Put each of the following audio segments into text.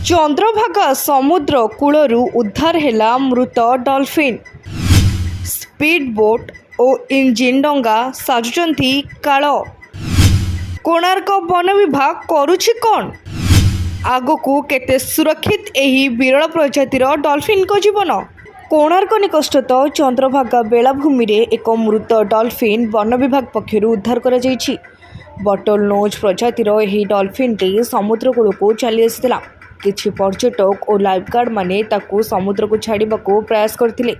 चंद्रभागा समुद्र कूलरू उद्धार हेला मृत डॉल्फिन। स्पीड बोट और इंजिन डंगा साजुचंती काल। कोणार्क वन विभाग करुछि कौन? आगकू केते सुरक्षित एही विरल प्रजातिर डॉल्फिन को जीवन। कोणार्क निकटस्थ चंद्रभागा बेलाभूमि रे एक मृत डॉल्फिन वन विभाग पक्षर उद्धार करा जायछि। बटल नोज प्रजातिर एही डॉल्फिन टी समुद्र कूल को चली आसिथिला। किछि पर्यटक और लाइफगार्ड माने ताकू समुद्र को छाड़िबाकू प्रयास करथिले,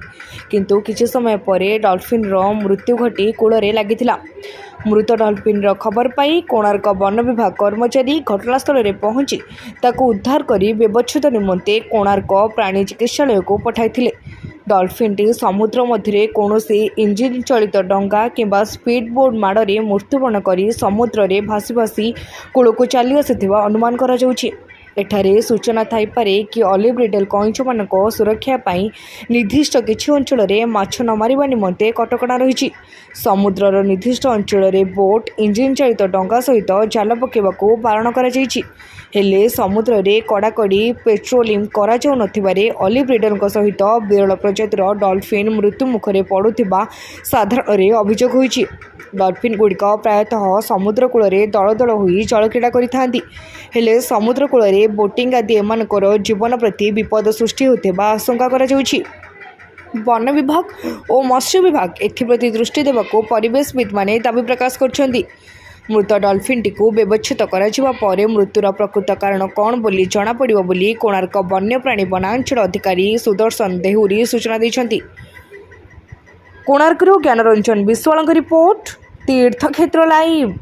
किंतु किछि समय परे डॉल्फिन रो मृत्यु घटी कूल रे लागिथिला। मृत डॉल्फिन रो खबर पाई कोणार्क वन विभाग कर्मचारी घटनास्थल रे पहुंची ताकू उद्धार करी व्यवच्छेद निमंते कोणार्क प्राणी चिकित्सालय को पठाइथिले। डॉल्फिन टी समुद्र मध्य कौनसी इंजिन चलित डंगा किंबा स्पीड बोट माड़े मृत्युवरण करी समुद्र रे भासी भासी कूल को चली आसिथिबा अनुमान करा जाउछि। एठारे सूचना थाइपारे कि ऑलिव रिडल कईंच मान सुरक्षा पाई निर्दिष्ट किछि अंचल रे माछ न मारिबा निमंते कटकणा रही। समुद्रर निर्दिष्ट अंचल रे बोट इंजिन चलित डंगा सहित जाल पकेबाकू बारण करा जायछि। हेले समुद्र रे कड़ाकड़ी पेट्रोलिंग करा जाउ नथिबारे ऑलिव रिडल सहित विरल प्रजातिर डॉल्फिन मृत्यु मुखरे पड़ुथिबा साधारण रे अभियोग होइछि। डॉल्फिन गुड़िक प्रायतः समुद्र कूल रे दल दल होई जलक्रीड़ा करिथांती। हेले समुद्र कूल रे बोटिंग आदि एमानकर जीवन प्रति विपद सृष्टि होथिबा आशंका करा जाउछि। वन विभाग और मत्स्य विभाग एथिप्रति दृष्टि देबाकू परिवेशविद माने दाबी प्रकाश करछन्ती। मृत डॉल्फिन टी को व्यवच्छेद करा परे मृत्युर प्रकृत कारण कौन बोली जना पड़िबो बोली कोणार्क वन्यप्राणी वनांचल अधिकारी सुदर्शन देहुरी सूचना दैछन्ती। कोणार्करू ज्ञानरंजन विश्वालଙ୍କ रिपोर्ट तीर्थक्षेत्र लाइव।